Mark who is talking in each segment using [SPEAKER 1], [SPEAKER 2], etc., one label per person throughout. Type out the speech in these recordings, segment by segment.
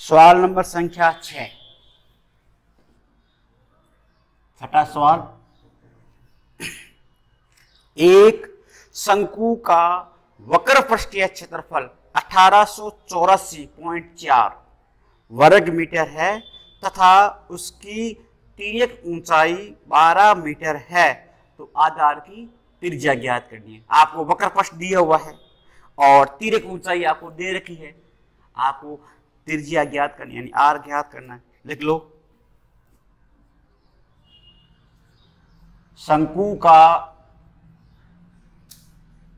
[SPEAKER 1] सवाल नंबर संख्या 6, छठा सवाल। एक शंकु का वक्र पृष्ठीय क्षेत्रफल 1884.4 वर्ग मीटर है तथा उसकी तिर्यक ऊंचाई 12 मीटर है, तो आधार की त्रिज्या ज्ञात करनी है। आपको वक्र पृष्ठ दिया हुआ है और तिर्यक ऊंचाई आपको दे रखी है, आपको त्रिज्या ज्ञात करनी यानी आर ज्ञात करना है। लिख लो, शंकु का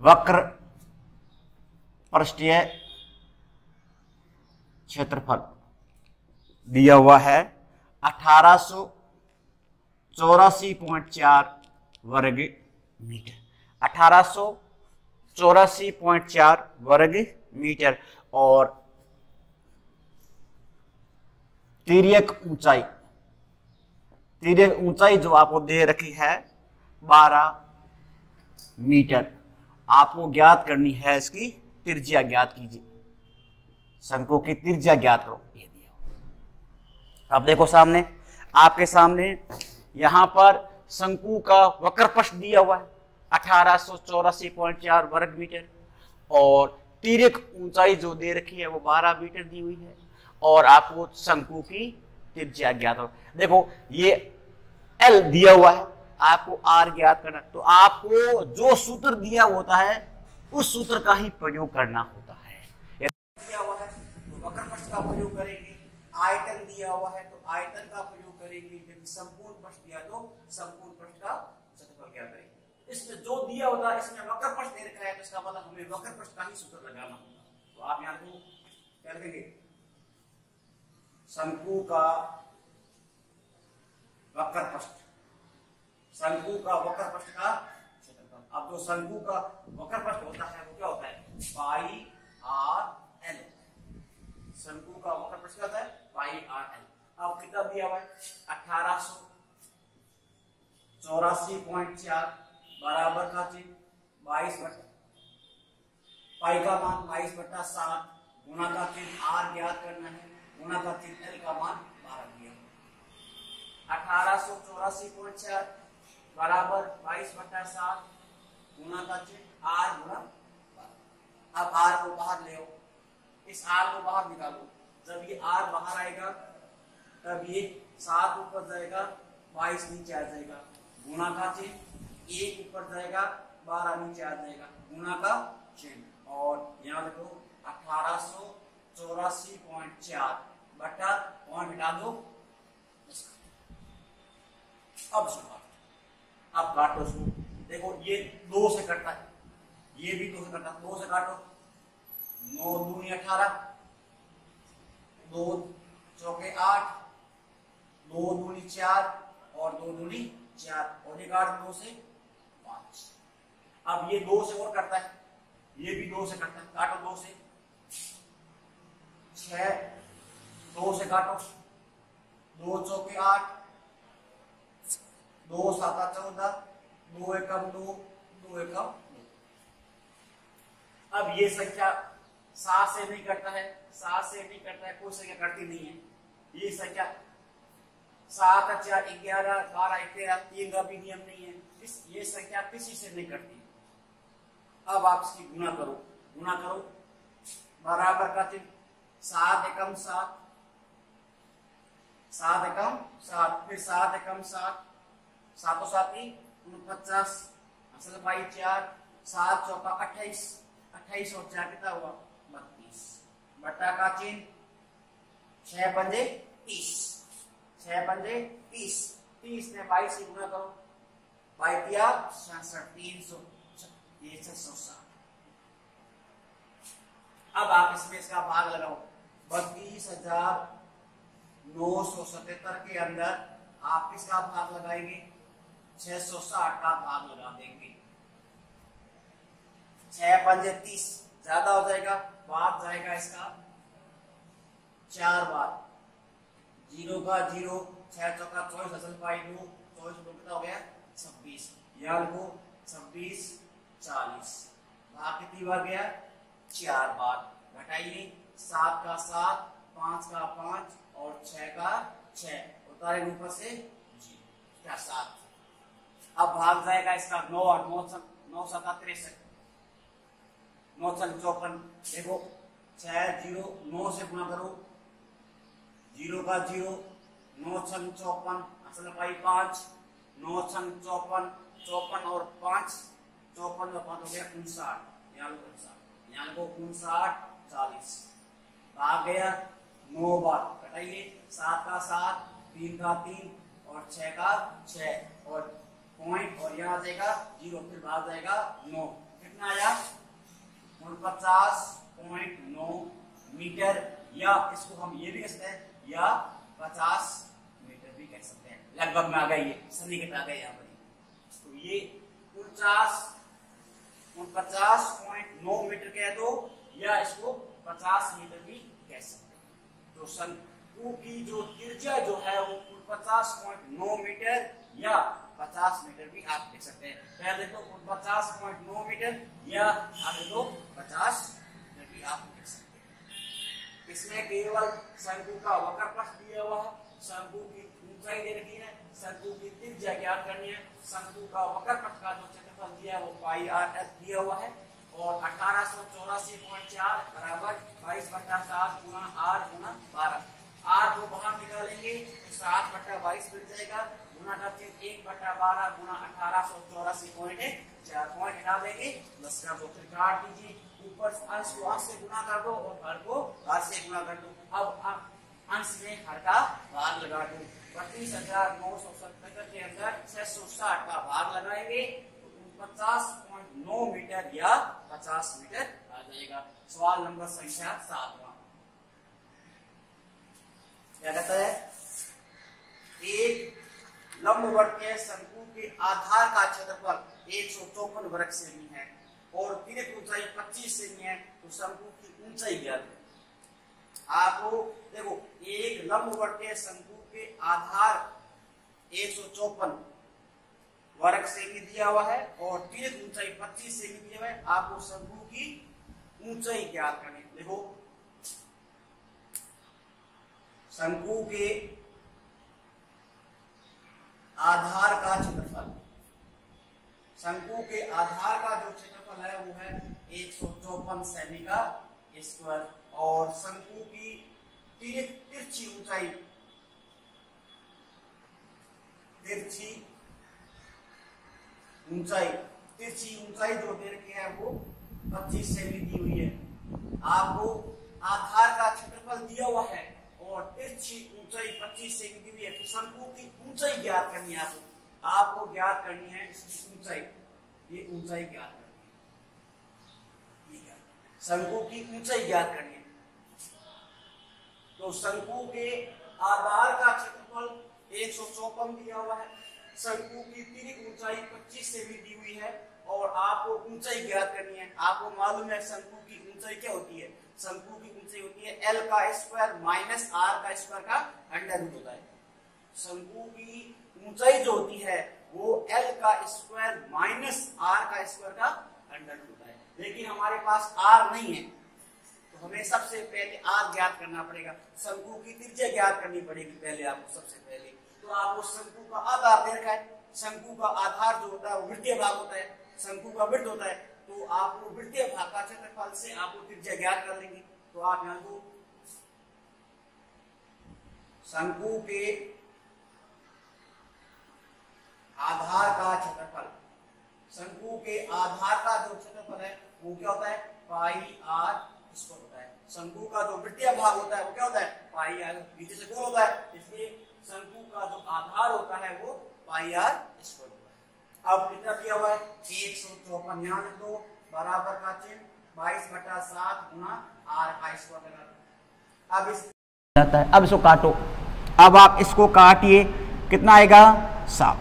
[SPEAKER 1] वक्र पृष्ठीय क्षेत्रफल दिया हुआ है 1884.4 वर्ग मीटर, 1884.4 वर्ग मीटर और तिर्यक ऊंचाई जो आपको दे रखी है 12 मीटर। आपको ज्ञात करनी है, इसकी त्रिज्या ज्ञात कीजिए, शंकु की त्रिज्या ज्ञात करो। ये दिया, अब देखो सामने, आपके सामने यहां पर शंकु का वक्र पृष्ठ दिया हुआ है 1884.4 वर्ग मीटर और तिर्यक ऊंचाई जो दे रखी है वो 12 मीटर दी हुई है और आपको शंकु की त्रिज्या ज्ञात हो। देखो ये एल दिया हुआ है, आपको आर ज्ञात करना, तो आपको जो सूत्र दिया होता है उस सूत्र का ही प्रयोग करना होता है। दिया हुआ है तो वक्र पृष्ठ का प्रयोग करेंगे, आयतन दिया हुआ है तो आयतन का प्रयोग करेंगे, यदि संपूर्ण पृष्ठ दिया तो संपूर्ण पृष्ठ का क्षेत्रफल ज्ञात करेंगे। इसमें जो दिया होता है, इसमें वक्र पृष्ठ दे रखा है तो इसका मतलब हमें वक्र पृष्ठ का ही सूत्र लगाना होगा। तो आप यहां को क्या लिखेंगे, शंकु का वक्र पृष्ठ, शंकु का वक्र पृष्ठ का क्षेत्रफल। अब जो शंकु का वक्र पृष्ठ होता है वो क्या होता है, पाई आर एल। शंकु का वक्र पृष्ठ क्या होता है, पाई आर एल। अब कितना दिया हुआ है 1884.4 बराबर का चिन्ह 22 बटा पाई का मान 22/7 गुणा का चिन्ह आर ज्ञात करना है, गुणा का चिन्ह एल का मान 12 दिया। 1884.4 बराबर 22/7 गुणा का चिन्ह आर गुणा 12। अब आर को बाहर ले आओ, इस आर को बाहर निकालो। जब ये आर बाहर आएगा तब ये 7 ऊपर जाएगा, 22 नीचे आ जाएगा, गुणा का चिन्ह 1 ऊपर जाएगा, 12 नीचे आ जाएगा, गुणा का चिन्ह। और यहाँ देखो 1884.4 बटा पॉइंट हटा दो। अब काटो इसको, देखो ये 2 से कटता है, ये भी 2 से कटता है, 2 से काटो, 9 दूनी 18, 2 चौके 8, 2 दूनी 4 और 2 दूनी 4 और ये काट 2 से 5। अब ये 2 से और कटता है, ये भी 2 से कटता है, काटो 2 से 6, 2 से काटो, 2 चौके 8, 2 7 14, 2 एकम 2, 2 एकम 2। अब ये संख्या 7 से नहीं कटता है, 7 से नहीं कटता है, कोई संख्या कटती नहीं है। ये संख्या 7 4 11 12 13 3 का भी नियम नहीं है, ये संख्या किसी से नहीं कटती। अब आप इसकी गुणा करो, बराबर का चिन्ह 7 एकम 7, 7 एकम 7, फिर 7 एकम 7, 7 7 49, असल पाई 4, 7 चौका 28, 28 और 4 कितना हुआ 32, बटा का चिन्ह 6 पंजे 30, 6 पंजे 30, 30 ने 22 से गुणा करो, 22 66 300 ये 660। अब आप इसमें इसका भाग लगाओ, 32,977 के अंदर आप किसका भाग लगाएंगे, 660 का भाग लगा देंगे। 6 पंजे 30 ज्यादा हो जाएगा, बाद जाएगा इसका 4 बार, 0 का 0, 6 चौका 24, असल पाई 2, 24 कितना हो गया 26, यहाँ को 26 40, भाग कितनी बार गया 4 बार, घटाइए 7 का 7, 5 का 5 और 6 का 6 उतारे ऊपर से जी क्या 7। अब भाग जाएगा इसका 9 और 9 7 63 9 54। देखो 6 0 9 से गुणा करो 0 का 0 9 6 54 असल पाई 5 9 6 54 54 और 5 54 और 5 हो गया 59 यहाँ को 59 40 भाग गया 9 बार घटाइए 7 का 7 3 का 3 और 6 का 6 और पॉइंट और यहाँ आ जाएगा 0 फिर भाग जाएगा 9 कितना आया 49.9 मीटर या इसको हम ये भी कह सकते हैं या 50 मीटर भी कह सकते हैं। लगभग में आ गया ये सन्निकट आ गया यहाँ पर। तो ये 49.9 मीटर कह दो या इसको 50 मीटर भी कह सकते हैं। तो शंकु की जो त्रिज्या जो है वो 50.9 मीटर या 50 मीटर भी आप देख सकते हैं। पहले तो 50.9 मीटर या आगे तो 50 मीटर भी आप देख सकते हैं। इसमें केवल शंकु का वक्र पथ दिया हुआ है, शंकु की ऊंचाई दे रखी है, शंकु की त्रिज्या ज्ञात करनी है, शंकु का वक्र पथ का जो क्षेत्रफल दिया है वो पाई आर एस दिया हुआ है और 1884.4 बराबर 22/7 गुना आर गुना 12। आर को बाहर निकालेंगे तो 7/22 मिल जाएगा गुना करके 1/12 गुना 1884.4 पॉइंट हटा देंगे 10 का 2 फिर काट दीजिए। ऊपर अंश को अंश से गुना कर दो और हर को हर से गुना कर दो। अब अंश में हर का भाग लगा दो। 32,977 के अंदर 660 का भाग लगाएंगे तो 49.9 मीटर या 50 मीटर आ जाएगा। सवाल नंबर संख्या 7 क्या कहता है, एक लंबवर्तीय शंकु के आधार का क्षेत्रफल 154 वर्ग सेमी है और तिरक ऊंचाई 25 सेमी है, तो शंकु की ऊंचाई ज्ञात है। आपको देखो एक लंबवर्तीय शंकु के आधार 154 वर्ग सेमी दिया हुआ है और तिरक ऊंचाई 25 सेमी दिया हुआ है। आपको शंकु की ऊंचाई ज्ञात करनी। देखो शंकु के आधार का क्षेत्रफल, शंकु के आधार का जो क्षेत्रफल है वो है 154 सेमी का स्क्वायर और शंकु की तिरछी ऊंचाई जो दे रखी है वो 25 सेमी दी हुई है। आपको आधार का क्षेत्रफल दिया हुआ है और तिरछी ऊंचाई 25 सेमी दी हुई है, तो शंकु की ऊंचाई ज्ञात करनी है। आपको ज्ञात करनी है इसकी ऊंचाई, ये ऊंचाई ज्ञात करनी है, शंकु की ऊंचाई ज्ञात करनी है। तो शंकु के आधार का क्षेत्रफल 154 दिया हुआ है, शंकु की तिरक ऊंचाई 25 सेमी दी हुई है और आपको ऊंचाई ज्ञात करनी है। आपको मालूम है शंकु की ऊंचाई क्या होती है, शंकु की ऊंचाई होती है L का स्क्वायर माइनस R का स्क्वायर का अंडर रूट होता है। शंकु की ऊंचाई जो होती है वो L का स्क्वायर माइनस R का स्क्वायर का अंडर रूट होता है, लेकिन हमारे पास R नहीं है तो हमें सबसे पहले R ज्ञात करना पड़ेगा। शंकु की त्रिज्या ज्ञात करनी पड़ेगी पहले आपको सबसे पहले। तो आपको शंकु का आधार दे रखा है, शंकु का आधार जो होता है वो वृत्तीय भाग होता है, शंकु का वृत्त होता है, तो आपको वृत्तीय भाग का क्षेत्रफल से आपको त्रिज्या ज्ञात कर लेंगे। तो आप यहाँ को शंकु के आधार का क्षेत्रफल, शंकु के आधार का जो क्षेत्रफल है वो क्या होता है पाई आर स्क्वायर होता है। शंकु का जो वृत्तीय भाग होता है वो क्या होता है पाई आर, नीचे से गोल होता है, इसलिए शंकु का जो आधार होता है वो पाई आर स्क्वायर होता है। अब कितना दिया हुआ है 154, यहाँ लिख दो बराबर का चिन्ह 22/7 गुना आर का स्क्वायर लगा दो। अब इस जाता है, अब इसको काटो, अब आप इसको काटिए, कितना आएगा 7।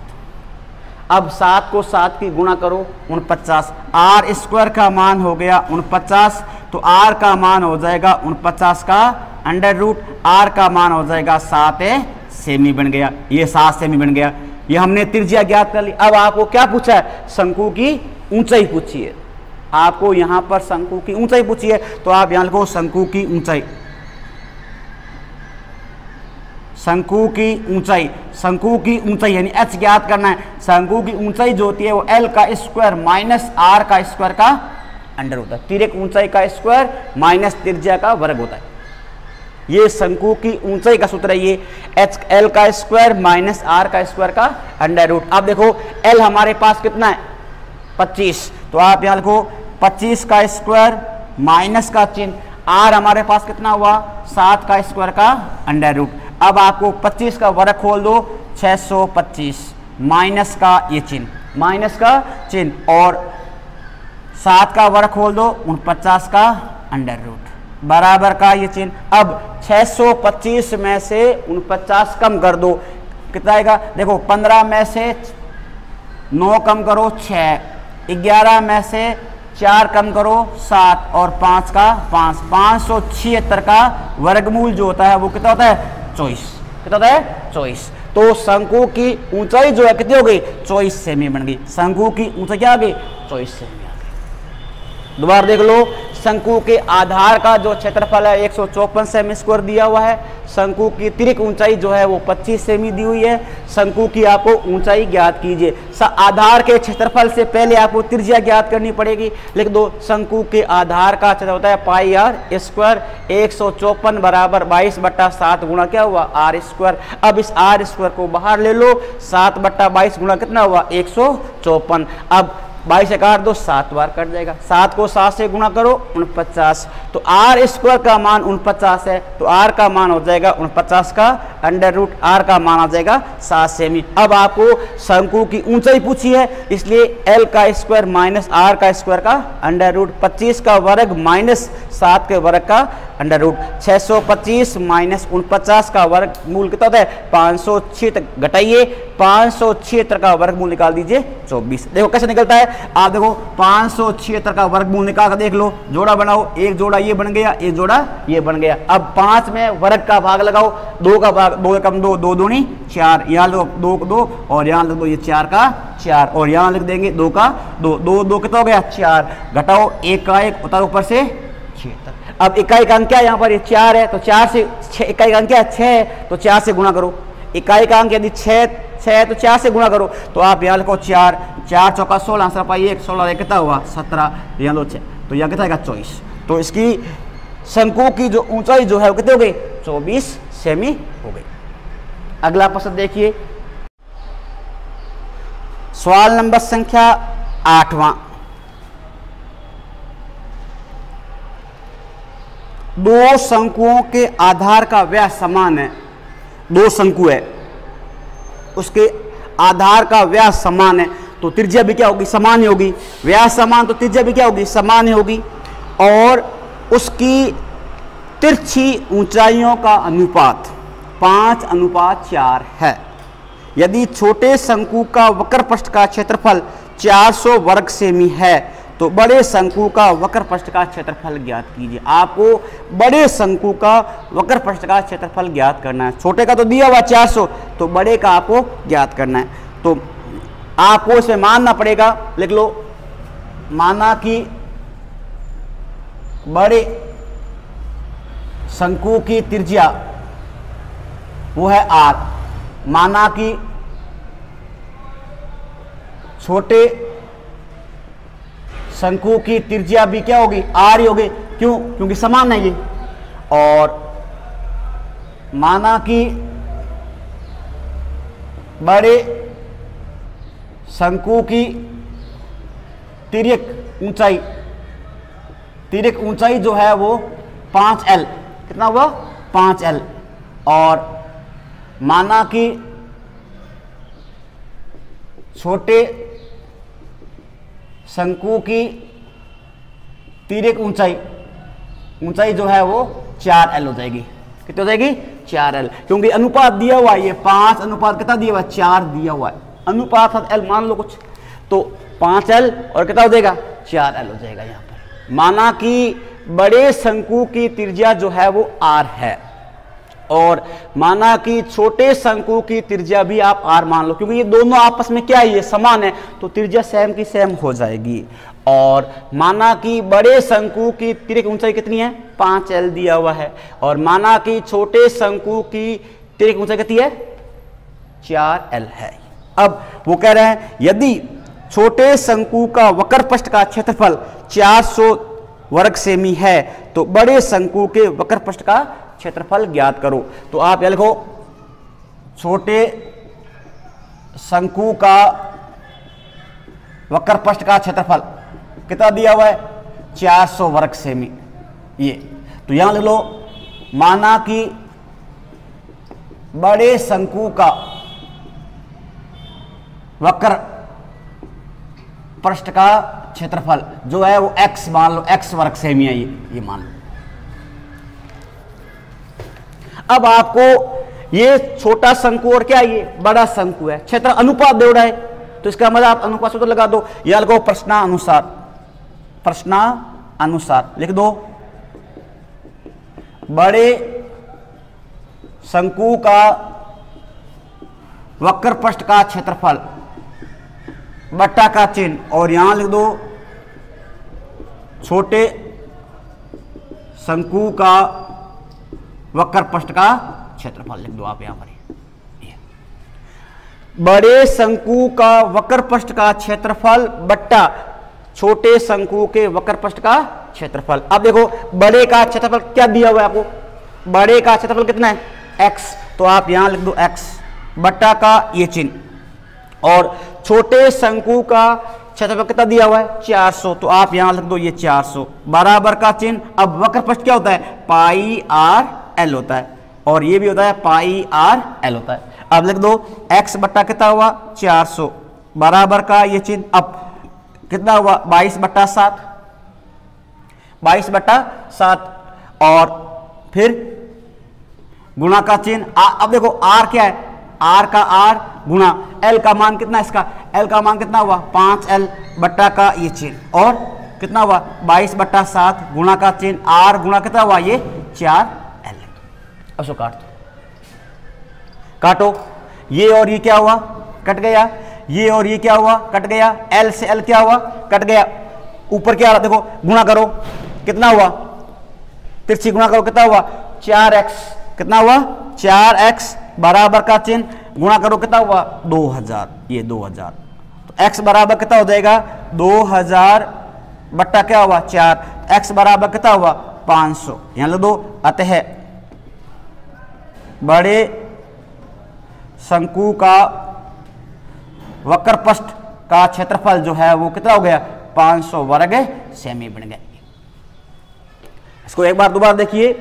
[SPEAKER 1] अब 7 को 7 की गुणा करो 49, आर स्क्वायर का मान हो गया 49, तो आर का मान हो जाएगा 49 का अंडर रूट, आर का मान हो जाएगा 7 सेमी बन गया, ये 7 सेमी बन गया। ये हमने त्रिज्या ज्ञात कर ली। अब आपको क्या पूछा है शंकु की ऊंचाई पूछी है, आपको यहाँ पर शंकु की ऊंचाई पूछी है, तो आप यहाँ लिखो शंकु की ऊंचाई। शंकु की ऊंचाई यानी h ज्ञात करना है। शंकु की ऊंचाई जो होती है वो l का स्क्वायर माइनस r का स्क्वायर का अंडर होता है। तिर्यक ऊंचाई का स्क्वायर माइनस त्रिज्या का वर्ग होता है। ये शंकु की ऊंचाई का सूत्र है, ये h l का स्क्वायर माइनस r का स्क्वायर का अंडर रूट। अब देखो l हमारे पास कितना है 25, तो आप यहाँ लिखो 25 का स्क्वायर माइनस का चिन्ह, r हमारे पास कितना हुआ 7 का स्क्वायर का अंडर रूट। अब आपको 25 का वर्ग खोल दो 625 माइनस का ये चिन्ह, माइनस का चिन्ह, और 7 का वर्ग खोल दो 49 का अंडर रूट बराबर का ये चिन्ह। अब 625 में से 49 कम कर दो, कितना आएगा देखो 15 में से 9 कम करो 6, 11 में से 4 कम करो 7 और 5 का 5, 576 का वर्गमूल जो होता है वो कितना होता है 24, कितना होता है 24। तो शंकु की ऊंचाई जो है कितनी हो गई 24 सेमी बन गई। शंकु की ऊंचाई क्या आ गई 24 सेमी आ गई। दोबारा देख लो, शंकु के आधार का जो क्षेत्रफल है 154 सेमी स्क्वायर दिया हुआ है। शंकु की तिर्यक ऊंचाई जो है वो 25 सेमी दी हुई है। शंकु की आपको ऊंचाई ज्ञात कीजिए। आधार के क्षेत्रफल से पहले आपको त्रिज्या ज्ञात करनी पड़ेगी। लिख दो, शंकु के आधार का क्षेत्र होता है पाई आर स्क्वायर, 154 बराबर 22/7 गुणा क्या हुआ आर स्क्वायर। अब इस आर स्क्वायर को बाहर ले लो, 7/22 गुणा कितना हुआ 154। अब 22 से काट दो 7 बार कट जाएगा, 7 को 7 से गुणा करो 49, तो आर स्क्वायर का मान 49 है, तो आर का मान हो जाएगा 49 का अंडर रूट, आर का मान आ जाएगा 7 सेमी। अब आपको शंकु की ऊंचाई पूछी है, इसलिए एल का स्क्वायर माइनस आर का स्क्वायर का अंडर रूट, 25 का वर्ग माइनस 7 के वर्ग का अंडर रूट, 625 माइनस 49 का वर्ग मूल कितना होता है 576, घटाइए 576 का वर्ग मूल निकाल दीजिए 24। देखो कैसे निकलता है, आप देखो 576 का वर्गमूल निकाल कर देख लो, जोड़ा बनाओ, एक जोड़ा ये बन गया, एक जोड़ा ये बन गया। अब 5 में वर्ग का भाग लगाओ, 2 का भाग 2 कम 2, 2 दूनी 4, यहाँ लिखो 2 को 2 और यहाँ लिख दो ये 4 का 4 और यहाँ लिख देंगे 2 का 2, 2 2 कितना हो गया 4, घटाओ 1 का 1 उतारो ऊपर से 76। अब इकाई का अंक क्या है यहाँ पर ये 4 है, तो 4 से 6, इकाई का अंक क्या है 6 है, तो 4 से गुणा करो। इकाई का अंक यदि 6 है तो 4 से गुणा करो, तो आप यहाँ लिखो 4, 4 चौका 16, आंसर पाइए 1, 16 कितना हुआ 17, यहाँ लो 6, तो यहाँ कितना आएगा 24। तो इसकी शंकु की जो ऊंचाई जो है वो कितनी हो गई 24 सेमी हो गई। अगला प्रश्न देखिए, सवाल नंबर संख्या 8वां। दो शंकुओं के आधार का व्यास समान है, दो शंकु है उसके आधार का व्यास समान है, तो त्रिज्या भी क्या होगी समान ही होगी। व्यास समान तो त्रिज्या भी क्या होगी समान ही होगी। और उसकी तिरछी ऊंचाइयों का अनुपात 5:4 है। यदि छोटे शंकु का वक्र पृष्ठ का क्षेत्रफल 400 वर्ग सेमी है तो बड़े शंकु का वक्र पृष्ठ का क्षेत्रफल ज्ञात कीजिए। आपको बड़े शंकु का वक्र पृष्ठ का क्षेत्रफल ज्ञात करना है। छोटे का तो दिया हुआ 400, तो बड़े का आपको ज्ञात करना है। तो आपको इसे मानना पड़ेगा, लिख लो, माना कि बड़े शंकु की त्रिज्या वो है r, माना कि छोटे शंकु की त्रिज्या भी क्या होगी r ही होगी, क्यों क्योंकि समान है ये। और माना कि बड़े शंकु की तिर्यक ऊंचाई जो है वो 5l, कितना हुआ 5l। और माना कि छोटे शंकु की तिर्यक ऊंचाई जो है वो 4l हो जाएगी। कितनी हो जाएगी 4l, क्योंकि अनुपात दिया हुआ है ये 5 अनुपात कितना दिया हुआ है 4 दिया हुआ है, अनुपात l मान लो कुछ, तो 5l और कितना हो जाएगा 4l हो जाएगा यहाँ पर। माना कि बड़े शंकु की त्रिज्या जो है वो r है और माना कि छोटे शंकु की त्रिज्या भी आप r मान लो, क्योंकि ये दोनों आपस में क्या है ये समान है, तो त्रिज्या सेम की सेम हो जाएगी। और माना कि बड़े शंकु की तिर्यक ऊंचाई कितनी है 5l दिया हुआ है, और माना कि छोटे शंकु की तिर्यक ऊंचाई कितनी है 4l है। अब वो कह रहे हैं यदि छोटे शंकु का वक्र पृष्ठ का क्षेत्रफल 400 वर्ग सेमी है तो बड़े शंकु के वक्र पृष्ठ का क्षेत्रफल ज्ञात करो। तो आप यह लिखो छोटे शंकु का वक्र पृष्ठ का क्षेत्रफल कितना दिया हुआ है 400 वर्ग सेमी। ये तो यहां लिख लो माना कि बड़े शंकु का वक्र पृष्ठ का क्षेत्रफल जो है वो x मान लो, x वर्ग सेमी है ये मान लो। अब आपको ये छोटा शंकु और क्या है ये बड़ा शंकु है, क्षेत्र अनुपात दे रहा है तो इसका मतलब आप अनुपात सूत्र लगा दो या लगो प्रश्नानुसार लिख दो बड़े शंकु का वक्र पृष्ठ का क्षेत्रफल बट्टा का चिन्ह और यहां लिख दो छोटे शंकु का वक्र पृष्ठ का क्षेत्रफल लिख दो आप यहां पर। बड़े शंकु का वक्र पृष्ठ का क्षेत्रफल बट्टा छोटे शंकु के वक्र पृष्ठ का क्षेत्रफल। अब देखो बड़े का क्षेत्रफल क्या दिया हुआ है आपको, बड़े का क्षेत्रफल कितना है x, तो आप यहां लिख दो x बट्टा का ये चिन्ह और छोटे शंकु का क्षेत्रफल कितना दिया हुआ है 400, तो आप यहां लिख दो ये 400 बराबर का चिन्ह। अब वक्र पृष्ठ क्या होता है पाई आर एल होता है और ये भी होता है पाई आर एल होता है। अब लिख दो x बट्टा कितना हुआ 400 बराबर का ये चिन्ह। अब कितना हुआ 22/7 और फिर गुणा का चिन्ह। अब देखो r क्या है, r का r गुणा l का मान कितना है इसका, l का मान कितना हुआ 5l बट्टा का ये चिन्ह और कितना हुआ 22/7 गुणा का चिन्ह r गुणा कितना हुआ ये 4l। अब सो काटो ये और ये क्या हुआ कट गया, ये और ये क्या हुआ कट गया, l से l क्या हुआ कट गया, ऊपर क्या आ रहा देखो गुणा करो कितना हुआ तिरछी गुणा करो कितना हुआ 4x, कितना हुआ 4x बराबर का चिन्ह गुणा करो कितना हुआ 2000, ये 2000 तो x बराबर कितना हो जाएगा 2000 बट्टा क्या हुआ 4, x बराबर कितना हुआ 500 यहां लिख दो। अतः बड़े शंकु का वक्र पृष्ठ का क्षेत्रफल जो है वो कितना हो गया 500 वर्ग सेमी बन गया। इसको एक बार दोबारा देखिए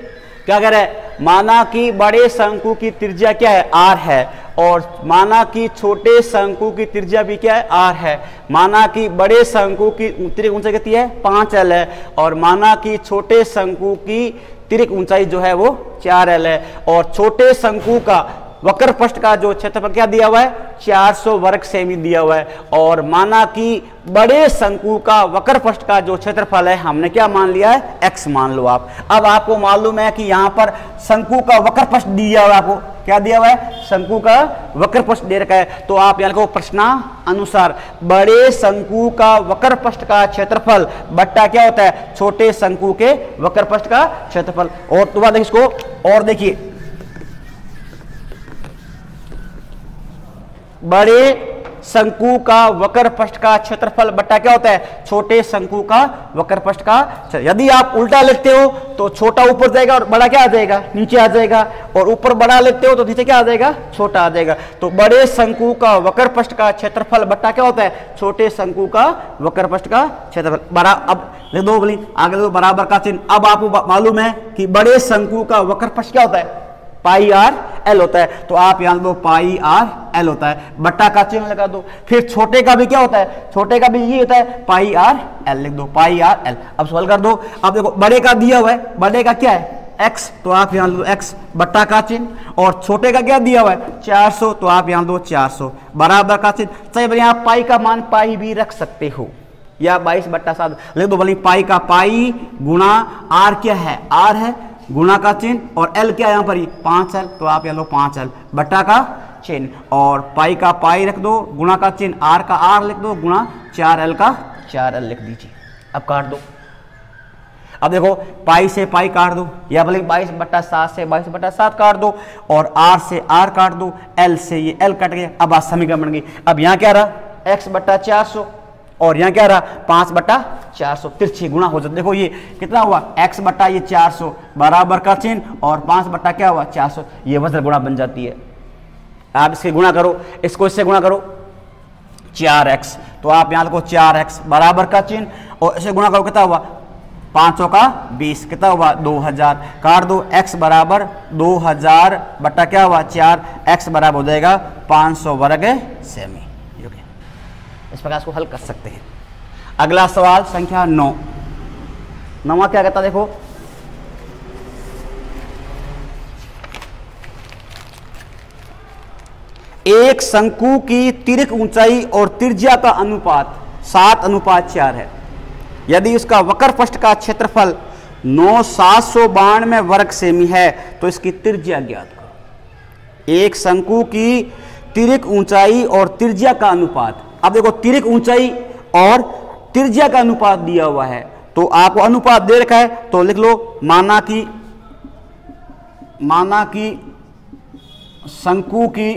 [SPEAKER 1] क्या कह रहा है, माना कि बड़े शंकु की त्रिज्या क्या है r है और माना कि छोटे शंकु की त्रिज्या भी क्या है r है, माना कि बड़े शंकु की तिर्यक ऊंचाई कितनी है 5l है और माना कि छोटे शंकु की तिर्यक ऊंचाई जो है वो 4l है और छोटे शंकु का वक्र पृष्ठ का जो क्षेत्रफल क्या दिया हुआ है 400 वर्ग सेमी दिया हुआ है और माना कि बड़े शंकु का वक्र पृष्ठ का जो क्षेत्रफल है हमने क्या मान लिया है x मान लो आप। अब आपको मालूम है कि यहाँ पर शंकु का वक्र पृष्ठ दिया हुआ है, आपको क्या दिया हुआ है शंकु का वक्र पृष्ठ दे रखा है, तो आप यहाँ लिखो प्रश्नानुसार बड़े शंकु का वक्र पृष्ठ का क्षेत्रफल बट्टा क्या होता है छोटे शंकु के वक्र पृष्ठ का क्षेत्रफल। और दोबारा देखिए इसको और देखिए बड़े शंकु का वक्र पृष्ठ का क्षेत्रफल बट्टा क्या होता है छोटे शंकु का वक्र पृष्ठ का। यदि आप उल्टा लिखते हो तो छोटा ऊपर जाएगा और बड़ा क्या आ जाएगा नीचे आ जाएगा और ऊपर बड़ा लिखते हो तो नीचे क्या आ जाएगा छोटा आ जाएगा। तो बड़े शंकु का वक्र पृष्ठ का क्षेत्रफल बट्टा क्या होता है छोटे शंकु का वक्र पृष्ठ का क्षेत्रफल बड़ा। अब लिख दो बोली आगे लिख दो बराबर का चिन्ह। अब आपको मालूम है कि बड़े शंकु का वक्र पृष्ठ क्या होता है पाई आर एल होता है, तो आप यहां दो पाई आर एल होता है बट्टा का चिन्ह लगा दो। फिर छोटे का भी क्या होता है छोटे का भी ये होता है पाई आर एल लिख दो पाई आर एल। अब सवाल कर दो। अब देखो बड़े का दिया हुआ है, बड़े का क्या है x, तो आप यहां दो x बट्टा का चिन्ह और छोटे का क्या दिया हुआ है 400, तो आप यहां दो 400 बराबर का चिन्ह। चाहे भले आप पाई का मान पाई भी रख सकते हो या 22/7 लिख दो। भले पाई का पाई गुणा आर क्या है आर है गुणा का चिन्ह और l क्या है यहाँ पर 5l, तो आप यहाँ लो 5l बट्टा का चिन्ह और पाई का पाई रख दो गुणा का चिन्ह r का r लिख दो गुणा 4l का 4l लिख दीजिए। अब काट दो। अब देखो पाई से पाई काट दो, या बोले 22/7 से 22/7 काट दो, और आर से आर काट दो, एल से ये एल कट गया। अब बात समीकरण बन गई। अब यहाँ क्या रहा x/400 और यहाँ क्या रहा 5/400, तिरछी गुणा हो जाता। देखो ये कितना हुआ x/400 बराबर का चिन्ह और 5 क्या हुआ 400, ये वज्र गुणा बन जाती है। आप इसके गुणा करो, इसको इससे गुणा करो 4x, तो आप यहाँ लिखो 4x बराबर का चिन्ह और इसे गुणा करो, कितना हुआ 500 का 20, कितना हुआ 2000, काट दो x बराबर 2000 बट्टा क्या हुआ 4, x बराबर हो जाएगा 500 वर्ग सेमी। इस प्रकार इसको हल कर सकते हैं। अगला सवाल संख्या 9। नौवां क्या कहता देखो, एक शंकु की तिर्यक ऊंचाई और त्रिज्या का अनुपात 7:4 है। यदि उसका वक्र पृष्ठ का क्षेत्रफल 9,792 वर्ग सेमी है तो इसकी त्रिज्या ज्ञात करो। एक शंकु की तिर्यक ऊंचाई और त्रिज्या का अनुपात, अब देखो तिर्यक ऊंचाई और त्रिज्या का अनुपात दिया हुआ है, तो आपको अनुपात दे रखा है तो लिख लो माना कि शंकु की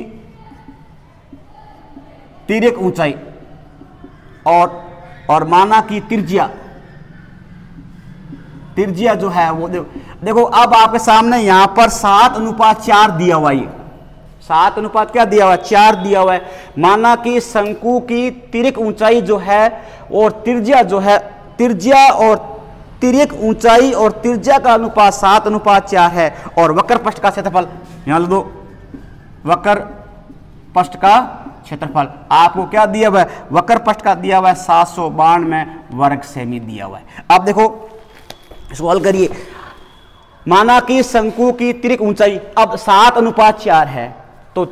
[SPEAKER 1] तिर्यक ऊंचाई और माना कि त्रिज्या जो है वो देखो अब आपके सामने यहां पर 7:4 दिया हुआ है। 7 क्या दिया हुआ है 4 दिया हुआ है। माना कि शंकु की तिर्यक ऊंचाई जो है और त्रिज्या जो है, त्रिज्या और तिर्यक ऊंचाई और त्रिज्या का अनुपात 7:4 है और वक्र पृष्ठ का क्षेत्रफल, यहां लिख दो वक्र पृष्ठ का क्षेत्रफल आपको क्या दिया हुआ है, वक्र पृष्ठ का दिया हुआ है 792 वर्ग सेमी दिया हुआ है। अब देखो इसको हल करिए। माना कि शंकु की तिर्यक ऊंचाई अब 7:4 है, तो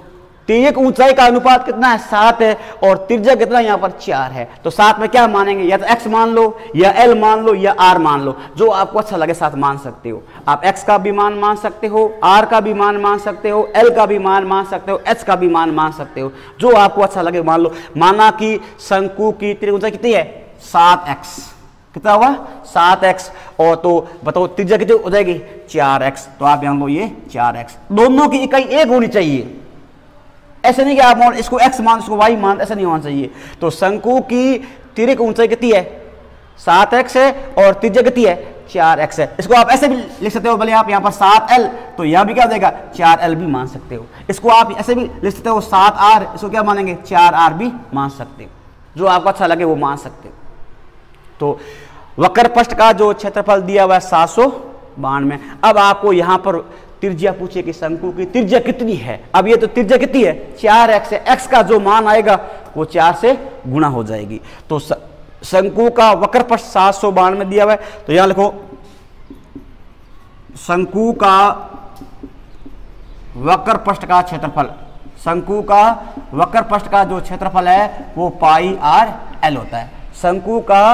[SPEAKER 1] तिर्यक ऊंचाई का अनुपात कितना है 7 है और त्रिज्या कितना यहाँ पर 4 है, तो 7 में क्या मानेंगे, या तो x मान लो या l मान लो या r मान लो, जो आपको अच्छा लगे 7 मान सकते हो। आप x का भी मान मान सकते हो, r का भी मान मान सकते हो, l का भी मान मान सकते हो, h का भी मान मान सकते हो, जो आपको अच्छा लगे मान लो। माना कि शंकु की तिर्यक ऊंचाई कितनी है 7x, कितना हुआ 7x, और तो बताओ त्रिज्या कितनी हो जाएगी 4x, तो आप यहाँ लो ये 4x। दोनों की इकाई एक होनी चाहिए, ऐसे नहीं कि आप मान इसको x मान इसको y मान, ऐसा नहीं होना चाहिए। तो शंकु की तिर्यक ऊंचाई कितनी है 7x है और त्रिज्या कितनी है 4x है। इसको आप ऐसे भी लिख सकते हो, भले आप यहाँ पर 7l तो यहाँ भी क्या देगा 4l भी मान सकते हो। इसको आप ऐसे भी लिख सकते हो 7r, इसको क्या मानेंगे 4r भी मान सकते हो, जो आपको अच्छा लगे वो मान सकते हो। तो वक्र पृष्ठ का जो क्षेत्रफल दिया हुआ है 792। अब आपको यहाँ पर त्रिज्या पूछे कि शंकु की त्रिज्या कितनी है। अब ये तो त्रिज्या कितनी है 4x है, x का जो मान आएगा वो 4 से गुणा हो जाएगी। तो शंकु का वक्र पृष्ठ 792 दिया हुआ है, तो यहां लिखो शंकु का वक्र पृष्ठ का क्षेत्रफल, शंकु का वक्र पृष्ठ का जो क्षेत्रफल है वो पाई आर एल होता है। शंकु का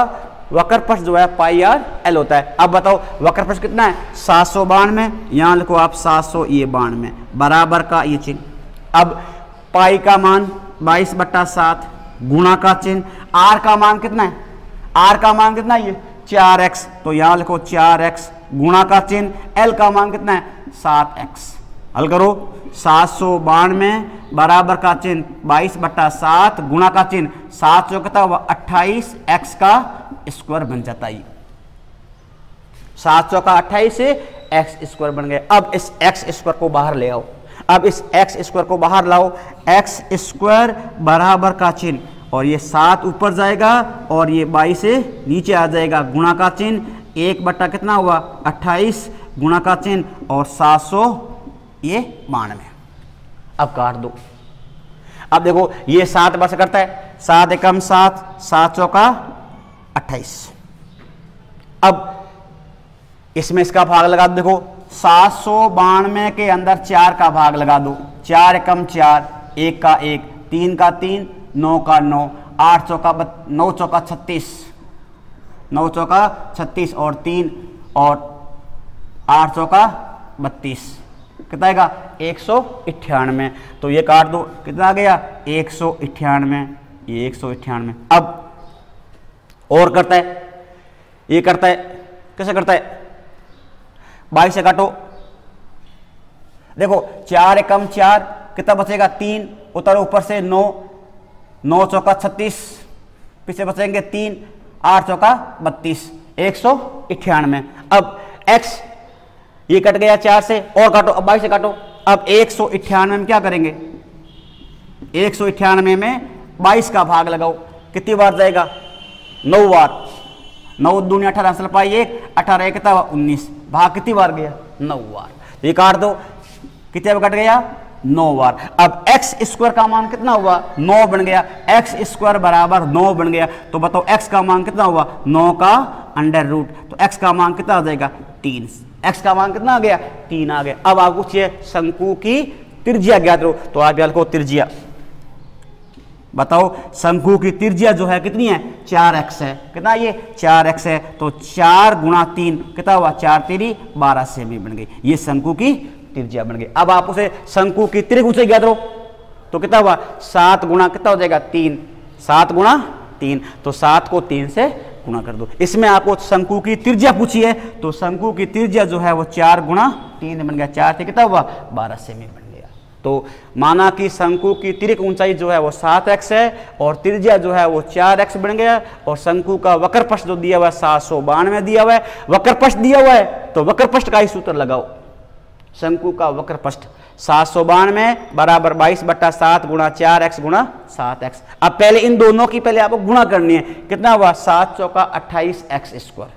[SPEAKER 1] वक्र पृष्ठ जो है पाई आर एल होता है। अब बताओ वक्र पृष्ठ कितना है 792, यहाँ लिखो आप 792 बराबर का ये चिन्ह। अब पाई का मान 22/7 गुणा का चिन्ह, आर का मान कितना है, आर का मान कितना है ये 4x, तो यहाँ लिखो 4x गुणा का चिन्ह, एल का मान कितना है 7x। हल करो 792 बराबर का चिन्ह 22/7 गुणा का चिन्ह 7 जो कितना हुआ 28 x का स्क्वायर बन जाता है। 7 का 28 से एक्स स्क्वायर बन गया। अब इस एक्स स्क्वायर को बाहर ले आओ, अब इस एक्स स्क्वायर को बाहर लाओ, एक्स स्क्वायर बराबर का चिन्ह और ये 7 ऊपर जाएगा और ये 22 से नीचे आ जाएगा, गुणा का चिन्ह 1 बट्टा कितना हुआ 28 गुणा का चिन्ह और 700 ये 92। अब काट दो। अब देखो ये 7 वर्ष करता है, 7 एकम 7, 7 चौका 28। अब इसमें इसका भाग लगा दो। देखो 792 के अंदर 4 का भाग लगा दो, 4 एकम 4, 1 का 1, 3 का 3, 9 का 9, 8 चौका 9 चौका 36, 9 चौका 36 और 3 और 8 चौका 32, कितना आएगा 198। तो ये काट दो, कितना आ गया 198, ये 198। अब और करता है, ये करता है
[SPEAKER 2] कैसे करता है? 22 से काटो, देखो 4 एकम 4, कितना बचेगा? 3, उतारो ऊपर से 9, 9 चौका 36, पीछे बचेंगे 3, 8 चौका 32, 198। अब x ये कट गया 4 से, और काटो, अब 22 से काटो। अब 198 में क्या करेंगे? 198 में 22 का भाग लगाओ, कितनी बार जाएगा? 9 बार। 9 दूनी 18, चल पाई 1, 18 एक कितना? 19, भाग कितनी बार गया? 9 बार। ये काट दो, कितने बार कट गया? 9 बार। अब एक्स स्क्वायर का मान कितना हुआ? 9 बन गया। एक्स स्क्वायर बराबर 9 बन गया, तो बताओ एक्स का मान कितना हुआ? 9 का अंडर रूट, तो एक्स का मान कितना आ जाएगा? 3। एक्स का मान कितना आ गया? 3 आ गया। अब आपको चाहिए शंकु की त्रिज्या ज्ञात करो, तो आप याद करो त्रिज्या, बताओ शंकु की त्रिज्या जो है कितनी है? 4x है। कितना ये? 4x है, तो 4 गुणा 3 कितना हुआ? 4 3 12 सेमी बन गई, ये शंकु की त्रिज्या बन गई। अब आप उसे शंकु की त्रिज्या ऊंचाई ज्ञात करो, तो कितना हुआ? 7 गुणा कितना हो जाएगा? 3, 7 गुणा 3, तो 7 को 3 से गुणा कर दो। इसमें आपको शंकु की त्रिज्या पूछी है, तो शंकु की त्रिज्या जो है वो 4 गुणा 3 बन गया, 4 से कितना हुआ? 12 सेमी बन गया। तो माना कि शंकु की तिर्यक ऊंचाई जो है वो 7x है और त्रिज्या जो है वो 4x बन गया, और शंकु का वक्रपृष्ठ जो दिया हुआ है 792 दिया हुआ है। वक्रपृष्ठ दिया हुआ है तो वक्रपृष्ठ का ही सूत्र लगाओ। शंकु का वक्रपृष्ठ 792 बराबर 22/7 गुणा 4x गुणा 7x। अब पहले इन दोनों की पहले आपको गुणा करनी है, कितना हुआ? 7 चौका 28x स्क्वायर,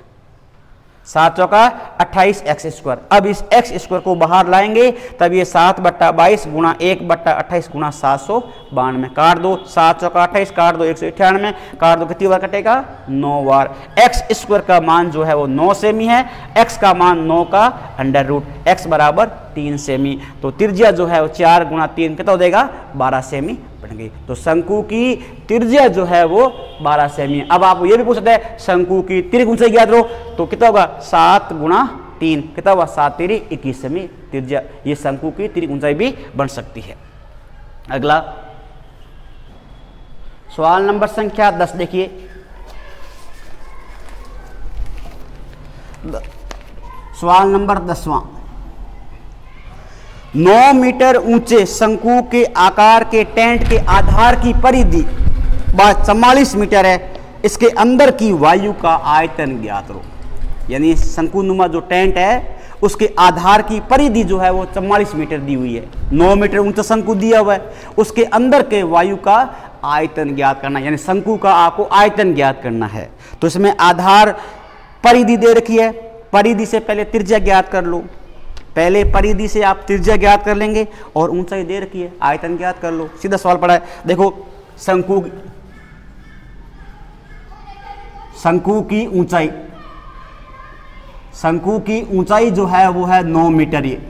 [SPEAKER 2] 7 चौका 28x स्क्वायर। अब इस x स्क्वायर को बाहर लाएंगे, तब ये 7/22 गुणा 1/28 गुणा 792 काट दो, 7 चौका 28 काट दो 198 काट दो, कितनी बार कटेगा? 9 बार। x स्क्वायर का मान जो है वो 9 सेमी है, x का मान 9 का अंडर रूट, x बराबर 3 सेमी। तो त्रिज्या जो है वो 4 गुणा 3 कितना हो जाएगा? 12 सेमी बन गई। तो शंकु की त्रिज्या जो है वो 12 सेमी है। अब आप ये भी पूछ सकते हैं शंकु की त्रिज्या ऊंचाई ज्ञात करो, तो कितना होगा? 7 गुणा 3 कितना हुआ? 7 3 21 सेमी त्रिज्या। ये शंकु की त्रिज्या ऊंचाई भी बन सकती है। अगला सवाल नंबर संख्या 10 देखिए। सवाल नंबर 10वां, 9 मीटर ऊंचे शंकु के आकार के टेंट के आधार की परिधि 44 मीटर है, इसके अंदर की वायु का आयतन ज्ञात करो। यानी शंकुनुमा जो टेंट है उसके आधार की परिधि जो है वो 44 मीटर दी हुई है, 9 मीटर ऊंचा शंकु दिया हुआ है, उसके अंदर के वायु का आयतन ज्ञात करना, यानी शंकु का आपको आयतन ज्ञात करना है। तो इसमें आधार परिधि दे रखी है, परिधि से पहले त्रिज्या ज्ञात कर लो, पहले परिधि से आप त्रिज्या ज्ञात कर लेंगे और ऊंचाई दे रखी है, आयतन ज्ञात कर लो। सीधा सवाल पड़ा है, देखो शंकु की ऊंचाई जो है वो है 9 मीटर, ये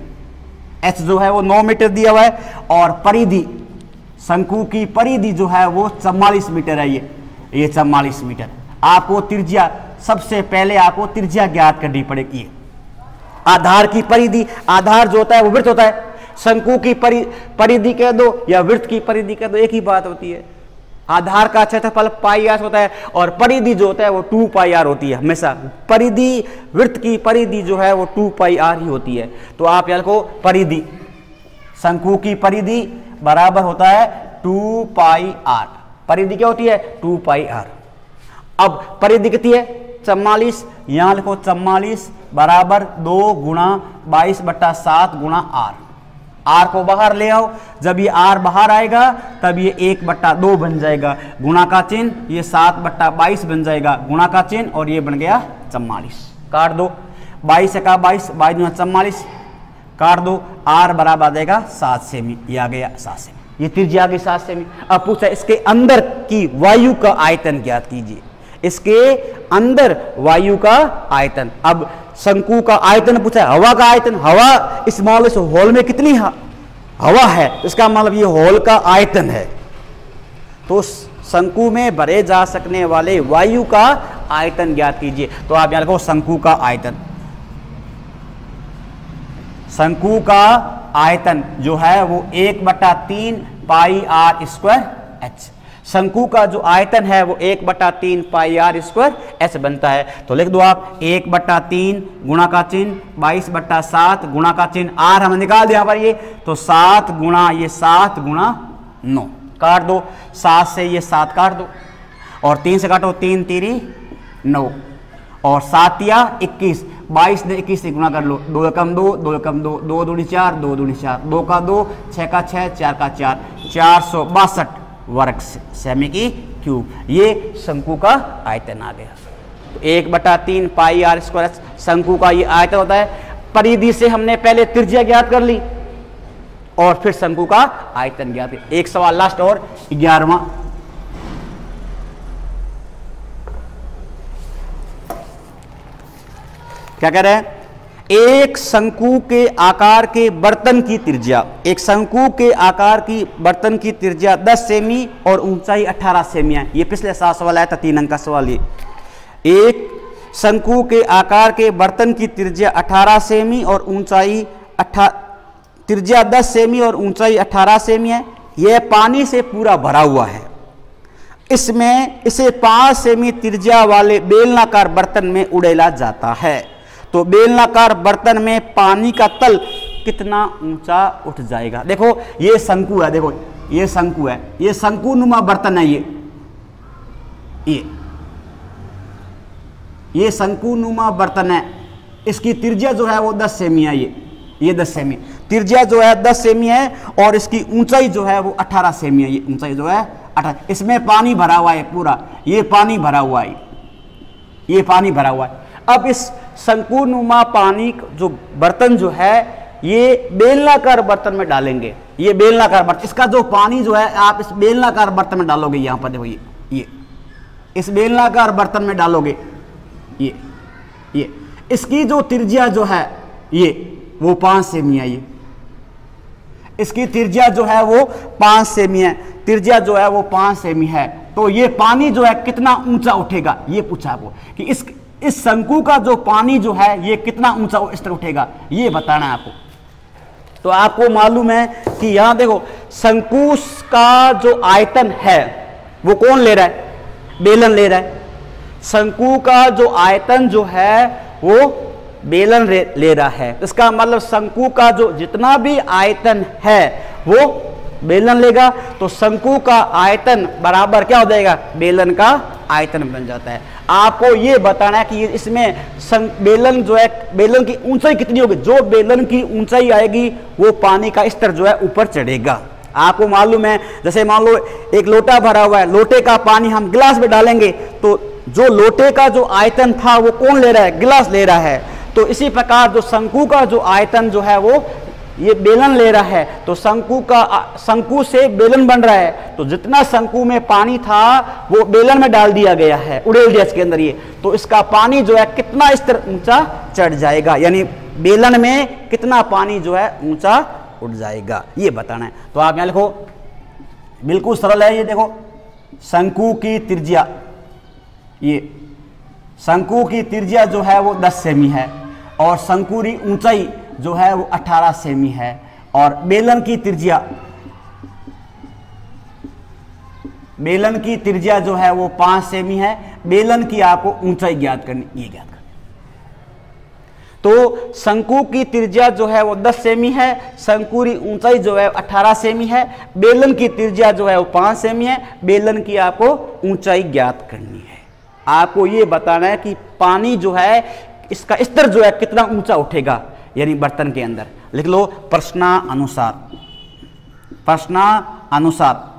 [SPEAKER 2] h जो है वो 9 मीटर दिया हुआ है, और परिधि शंकु की परिधि जो है वो 44 मीटर है, ये 44 मीटर। आपको त्रिज्या, सबसे पहले आपको त्रिज्या ज्ञात करनी पड़ेगी। आधार की परिधि, आधार जो होता है वो वृत्त होता है, शंकु की परिधि कह दो या वृत्त की परिधि कह दो, एक ही बात होती है। आधार का क्षेत्रफल पाई आर होता है और परिधि जो होता है वो 2 पाई आर होती है हमेशा। परिधि, वृत्त की परिधि जो है वो 2 पाई आर ही होती है। तो आप याद को परिधि, शंकु की परिधि बराबर होता है 2 पाई आर। परिधि क्या होती है? 2 पाई आर। अब परिधि कितनी है? 44, यहां लिखो 44 बराबर 2 गुणा 22/7 गुणा आर। आर को बाहर ले आओ, जब ये आर बाहर आएगा तब ये 1/2 बन जाएगा, गुणा का चिन्ह, ये 7/22 बन जाएगा, गुणा का चिन्ह, और ये बन गया 44। काट दो, 22 का 22, 44 काट दो, आर बराबर आ जाएगा 7 सेमी, ये आ गया 7 सेमी, ये त्रिज्या आ गई 7 सेमी। अब पूछा इसके अंदर की वायु का आयतन ज्ञात कीजिए, इसके अंदर वायु का आयतन। अब शंकु का आयतन पूछा, हवा का आयतन, हवा इस मान लो इस होल में कितनी हवा है, इसका मतलब ये होल का आयतन है। तो शंकु में भरे जा सकने वाले वायु का आयतन ज्ञात कीजिए। तो आप यहां लिखो शंकु का आयतन। शंकु का आयतन जो है वो 1/3 पाई आर स्क्वायर एच। शंकु का जो आयतन है वो 1/3 पाई आर स्क्वायर ऐसे बनता है। तो लिख दो आप 1/3 गुणा का चिन्ह 22/7 गुणा का चिन्ह आर हम निकाल दिया पर ये, तो 7 गुणा ये 7 गुणा 9 काट दो, 7 से ये 7 काट दो और 3 से काटो, 3 3 9 और 7 या 21, 22 ने 21 से गुणा कर लो, 2 एकम 2, 2 एकम 2, 2 दूनी 4, 2 दूनी 4, 2 का 2, 6 का 6, 4 का 4, 462 वर्ग सेमी की क्यूब। ये शंकु का आयतन आ गया। तो 1/3 पाई आर स्क्वायर शंकु का ये आयतन होता है। परिधि से हमने पहले त्रिज्या ज्ञात कर ली और फिर शंकु का आयतन ज्ञात। एक सवाल लास्ट और 11वां। क्या कह रहे हैं? एक शंकु के आकार के बर्तन की त्रिज्या, एक शंकु के आकार की बर्तन की त्रिज्या 10 सेमी और ऊंचाई 18 सेमी है। ये पिछले साल सवाल आया था, 3 अंक का सवाल ये। एक शंकु के आकार के बर्तन की त्रिज्या 18 सेमी और ऊंचाई त्रिज्या 10 सेमी और ऊंचाई 18 सेमी है। यह पानी से पूरा भरा हुआ है। इसे 5 सेमी त्रिज्या वाले बेलनाकार बर्तन में उड़ेला जाता है। तो बेलनाकार बर्तन में पानी का तल कितना ऊंचा उठ जाएगा? देखो ये शंकु है, देखो ये शंकु है, ये शंकु नुमा बर्तन है। ये शंकु नुमा बर्तन है। इसकी त्रिज्या जो है वो 10 सेमी है। ये 10 सेमी त्रिज्या जो है 10 सेमी है और इसकी ऊंचाई जो है वो 18 सेमी है। ये ऊंचाई जो है 18, इसमें पानी भरा हुआ है पूरा, ये पानी भरा हुआ है, ये पानी भरा हुआ है। अब इस शंकुनुमा पानी जो बर्तन जो है ये बेलनाकार बर्तन में डालेंगे। ये बेलनाकार बर्तन, इसका जो पानी जो है आप इस बेलनाकार बर्तन में डालोगे। यहां पर देखो ये इस बेलनाकार बर्तन में डालोगे। ये इसकी जो त्रिज्या जो है ये वो 5 सेमी है। ये इसकी त्रिज्या जो है वो 5 सेमी है। त्रिज्या जो है वो 5 सेमी है। तो ये पानी जो है कितना ऊंचा उठेगा ये पूछा आपको कि इस शंकु का जो पानी जो है ये कितना ऊंचा इस तरह उठेगा ये बताना है आपको। तो आपको मालूम है कि यहां देखो शंकु का जो आयतन है वो कौन ले रहा है? बेलन ले रहा है। शंकु का जो आयतन जो है वो बेलन ले रहा है। इसका मतलब शंकु का जो जितना भी आयतन है वो बेलन लेगा। तो शंकु का आयतन बराबर क्या हो जाएगा? बेलन का आयतन बन जाता है। आपको ये बताना है कि इसमें बेलन जो है, बेलन की ऊंचाई कितनी होगी? जो बेलन की ऊंचाई आएगी वो पानी का स्तर जो है ऊपर चढ़ेगा। आपको मालूम है जैसे मान लो एक लोटा भरा हुआ है, लोटे का पानी हम गिलास में डालेंगे तो जो लोटे का जो आयतन था वो कौन ले रहा है? गिलास ले रहा है। तो इसी प्रकार जो शंकु का जो आयतन जो है वो ये बेलन ले रहा है। तो शंकु से बेलन बन रहा है। तो जितना शंकु में पानी था वो बेलन में डाल दिया गया है, उड़ेल दिया इसके अंदर ये। तो इसका पानी जो है कितना स्तर ऊंचा चढ़ जाएगा, यानी बेलन में कितना पानी जो है ऊंचा उठ जाएगा ये बताना है। तो आप यहां लिखो, बिल्कुल सरल है ये। देखो शंकु की त्रिज्या, ये शंकु की त्रिज्या जो है वो 10 सेमी है और शंकु की ऊंचाई जो है वो 18 सेमी है और बेलन की त्रिज्या जो है वो 5 सेमी है। बेलन की आपको ऊंचाई ज्ञात करनी, ये ज्ञात करनी। तो शंकु की त्रिज्या जो है वो 10 सेमी है, शंकु की ऊंचाई जो है 18 सेमी है, बेलन की त्रिज्या जो है वो 5 सेमी है। बेलन की आपको ऊंचाई ज्ञात करनी है। आपको ये बताना है कि पानी जो है इसका स्तर जो है कितना ऊंचा उठेगा, यानी बर्तन के अंदर। लिख लो प्रश्नानुसार, प्रश्नानुसार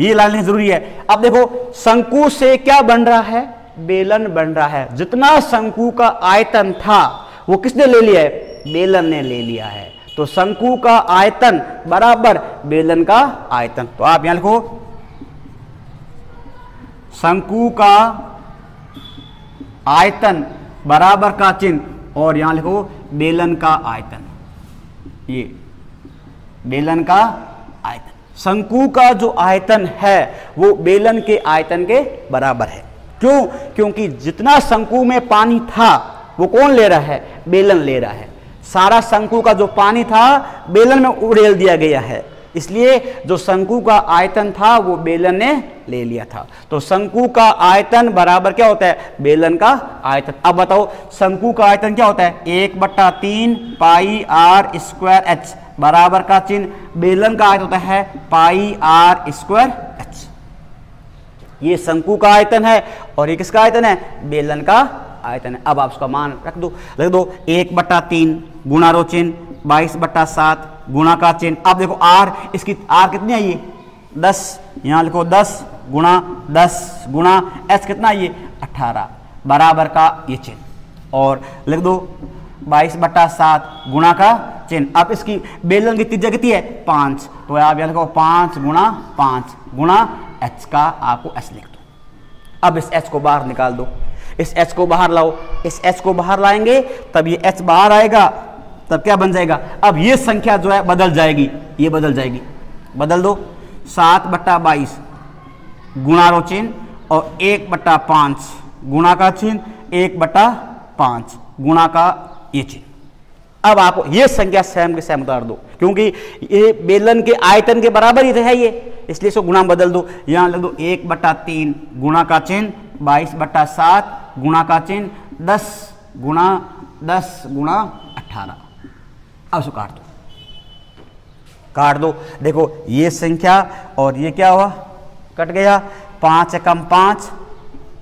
[SPEAKER 2] ये लाइन जरूरी है। अब देखो शंकु से क्या बन रहा है? बेलन बन रहा है। जितना शंकु का आयतन था वो किसने ले लिया है? बेलन ने ले लिया है। तो शंकु का आयतन बराबर बेलन का आयतन। तो आप यहां लिखो शंकु का आयतन बराबर का चिन्ह और यहां लिखो बेलन का आयतन। ये बेलन का आयतन, शंकु का जो आयतन है वो बेलन के आयतन के बराबर है। क्यों? क्योंकि जितना शंकु में पानी था वो कौन ले रहा है? बेलन ले रहा है। सारा शंकु का जो पानी था बेलन में उड़ेल दिया गया है। इसलिए जो शंकु का आयतन था वो बेलन ने ले लिया था। तो शंकु का आयतन बराबर क्या होता है, बेलन का आयतन। अब बताओ शंकु का आयतन क्या होता है, 1/3 पाई आर स्क्वायर एच बराबर का चिन्ह बेलन का आयतन होता है पाई आर स्क्वायर एच। ये शंकु का आयतन है और ये किसका आयतन है, बेलन का आयतन है। अब आप उसका मान रख दो, 1/3 गुणा रो चिन्ह 22/7 गुणा का चिन्ह। अब देखो आर, इसकी आर कितनी है, ये 10, यहां लिखो 10 गुणा 10 गुणा एच कितना है, ये 18 बराबर का ये चिन्ह और लिख दो 22/7 गुणा का चिन्ह। अब इसकी बेलन की त्रिज्या कितनी है, 5, तो आप यहां लिखो 5 गुणा 5 गुणा एच का आपको एच लिख दो। अब इस एच को बाहर निकाल दो, इस एच को बाहर लाओ, इस एच को बाहर लाएंगे तब ये एच बाहर आएगा, तब क्या बन जाएगा, अब ये संख्या जो है बदल जाएगी, ये बदल जाएगी, बदल दो 7/22 गुणा रो चिन्ह और 1/5 गुणा का चिन्ह 1/5 गुणा का ये चिन्ह। अब आपको ये संख्या सेम के सेम उतार दो, क्योंकि ये बेलन के आयतन के बराबर ही है ये, इसलिए इसको गुणा बदल दो। यहां लिख दो 1/3 गुणा का चिन्ह 22/7 गुणा का चिन्ह 10 गुणा 18। अब इसको काट दो, देखो ये संख्या और ये क्या हुआ, कट गया। 5 एकम 5,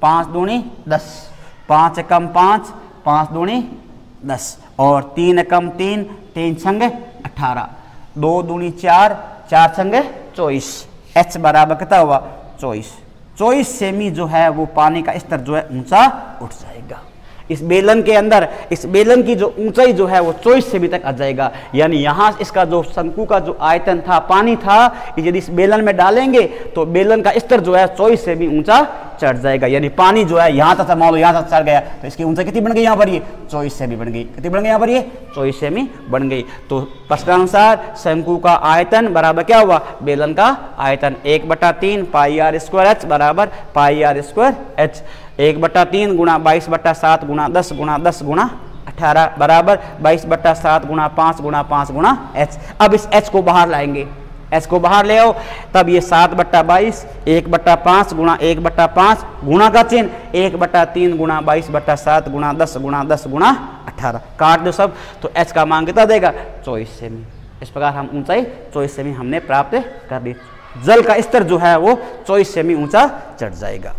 [SPEAKER 2] 5 दूनी 10, 5 एकम 5, 5 दूनी 10 और 3 एकम 3, 3 छंगे 18, 2 दूनी 4, 4 छंगे 24। एच बराबर कितना हुआ, 24। 24 सेमी जो है वो पानी का स्तर जो है ऊंचा उठ जाएगा। इस बेलन के अंदर, इस बेलन की जो ऊंचाई जो है वो 24 सेमी तक आ जाएगा। यानी यहाँ इसका जो शंकु का जो आयतन था, पानी था, यदि इस बेलन में डालेंगे तो बेलन का स्तर जो है 24 सेमी ऊंचा चढ़ जाएगा। यानी पानी जो है यहाँ तक, मान लो यहाँ तक चढ़ गया तो इसकी ऊंचाई कितनी बन गई, यहाँ पर ये 24 सेमी बन गई। कितनी बन गई, यहाँ पर ये 24 सेमी बन गई। तो प्रश्नानुसार शंकु का आयतन बराबर क्या हुआ, बेलन का आयतन 1/3 पाई आर स्क्वायर एच बराबर पाई आर स्क्वायर एच। 1/3 गुणा 22/7 गुणा 10 गुणा 10 गुणा 18 बराबर 22/7 गुणा 5 गुणा 5 गुणा एच। अब इस एच को बाहर लाएंगे, एच को बाहर ले आओ, तब ये 7/22 1/5 गुणा 1/5 गुणा का चिन्ह 1/3 गुणा 22/7 गुणा 10 गुणा 10 गुणा 18। काट दो सब, तो एच का मान कितना देगा, 24 सेमी। इस प्रकार हम ऊंचाई 24 सेमी हमने प्राप्त कर दी। जल का स्तर जो है वो 24 सेमी ऊंचा चढ़ जाएगा।